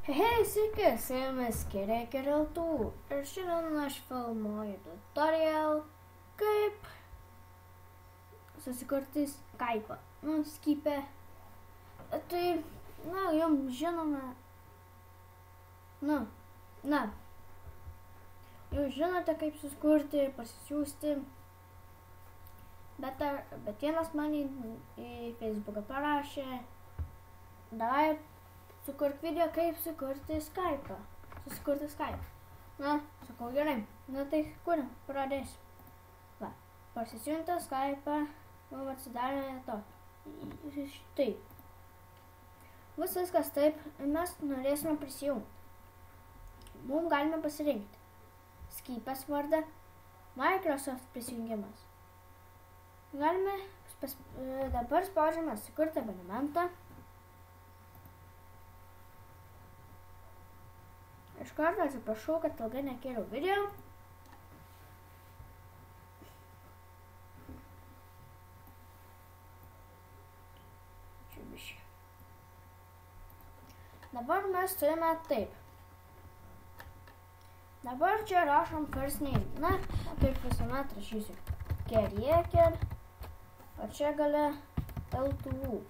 Hei, sveiki, su jumis Kirekė Reltų ir šiandien aš filmuoju tutorial, kaip susikurti Skype'ą, Skype. Tai, jums žinoma, jūs žinote, kaip susikurti ir pasisiųsti, bet vienas man į Facebooką parašė, davai sukurk video, kaip susikurti Skype'ą. Sakau, gerai, tai kuriam, pradėsiu. Pasisiuntę Skype'ą, atsidarėme tokį. Taip. Viskas taip, mes norėsime prisijungti. Mums galime pasirinkti Skype'as vardą, Microsoft prisijungimas. Galime, dabar spaudžiame sukurti abonementą. Iš karto atsiprašau, kad ilgai nekėliau video. Dabar mes turime taip. Dabar čia rašom first name. Kaip visuomet rašysiu Kirekė, o čia gale L2U.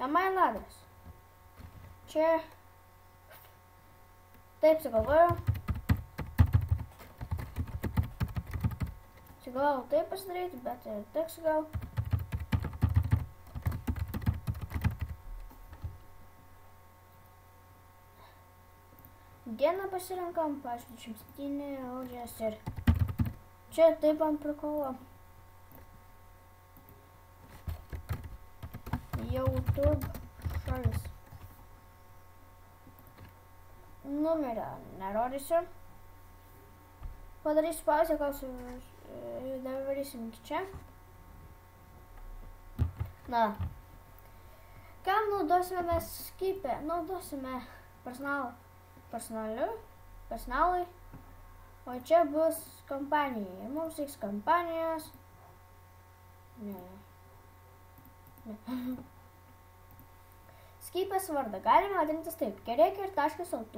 Email adres. Čia taip sugalvojau. Sugalvojau taip pasidaryti, bet ir tik gal. Dieną pasirinkam, pavyzdžiui, 27 audžias ir čia taip ant prikolo. YouTube šalis. Numerio nerodysiu. Padarysiu pauzę, kol darysim iki čia. Kam naudosime mes Skype? Naudosime personalui, o čia bus kompanijai. Mums reiks kompanijos. Skype'as vardą galime vadintis taip. Kirekė.lt,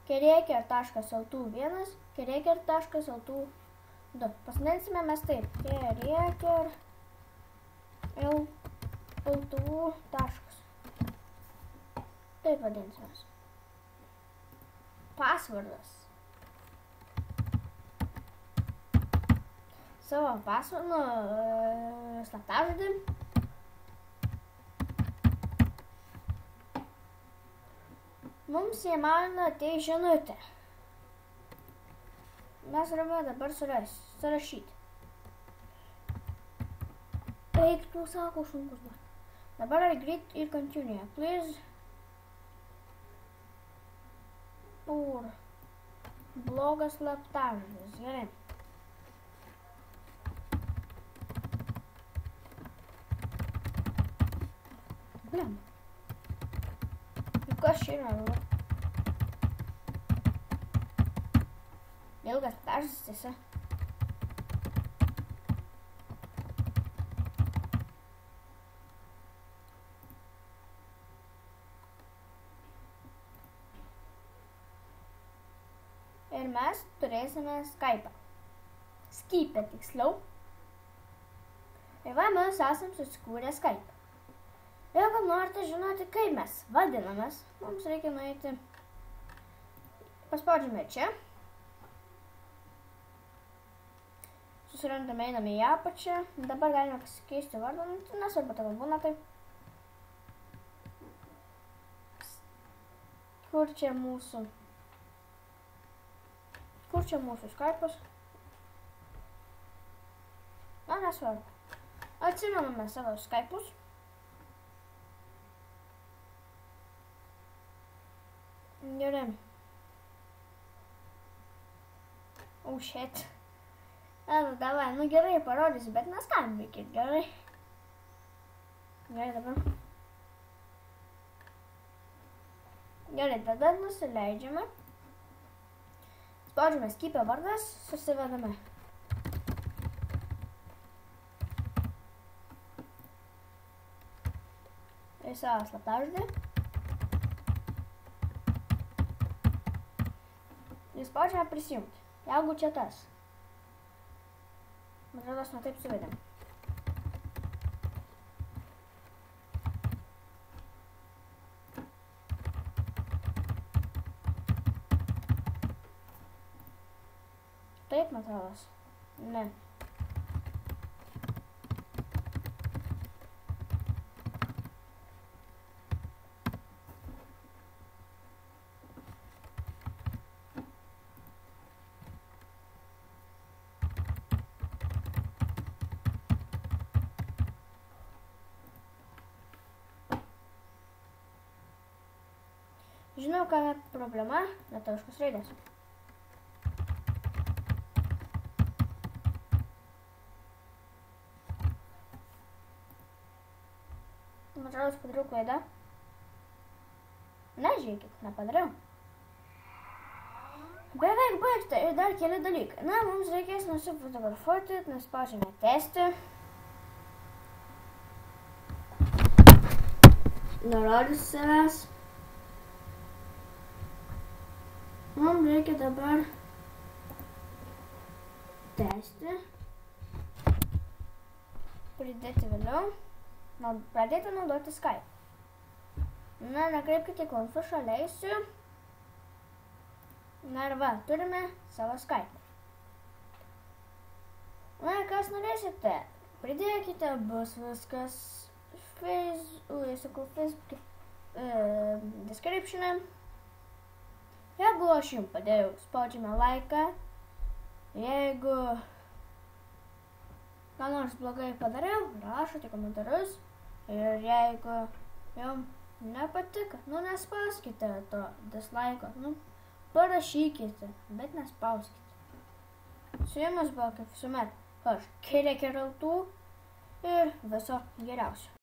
Kirekė.lt1, Kirekė.lt2. Pasidalinsime mes taip. Kirekė.lt2. Taip vadinsimės. Pasvardas. Savo pasvardą, slaptažodį. Mums įmanoma tai žinutė. Mes turime dabar surašyti. Eik, tu sako sunkus man. Dabar agree ir continue. Please. Blogas slaptažodis. Gerai. Blem. Kas čia yra? Ilgas slaptažodis tiesa. Ir mes turėsime Skype'ą. Skype tiksliau. Ir mes esam susikūrę Skype'ą. Jeigu norite žinoti, kaip mes vadinamės, mums reikia nueiti. Paspaudžiame čia. Susirandame, einame į apačią. Dabar galime pasikeisti vardą. Nesvarbu, tai būna taip. Kur čia mūsų Skype'as? Nesvarbu. Atsimename savo Skype'us. Gerai. Oh shit. Davai, gerai parodysiu, bet neskambykit, gerai. Gerai dabar. Gerai, tada nusileidžiame. Spaudžiame Skype vardas, susivedame. Ir savo slaptažodį. spaudžiame prisijungti. Jeigu čia tas. Man atrodo, ne taip suvedėm. Taip, man atrodo. Ne. Žinau, kame problema, lietuviškos raidės. Man atrodo, padariau klaidą. Ne, žiūrėkit, nepadariau. Beveik baigta ir dar keli dalykai. Na, mums reikės nusifotografuoti, nuspaudžiame tęsti. Nurodys savęs. Mums reikia dabar tęsti. Pridėti vėliau. Pradėti naudoti Skype. Na, nekreipkite konfusą, leisiu. Na ir va, turime savo Skype. Na, kas norėsite, pridėkite, bus viskas Facebook description'e. Jeigu aš jums padėjau, spaudžiame laiką. Jeigu ką nors blogai padariau, rašote komentarus. Ir jeigu jums nepatiko, nespauskite to dislike'o. Parašykite, bet nespauskite. Su jumis buvo kaip visuomet aš, Kirė Kiraltų ir viso geriausio.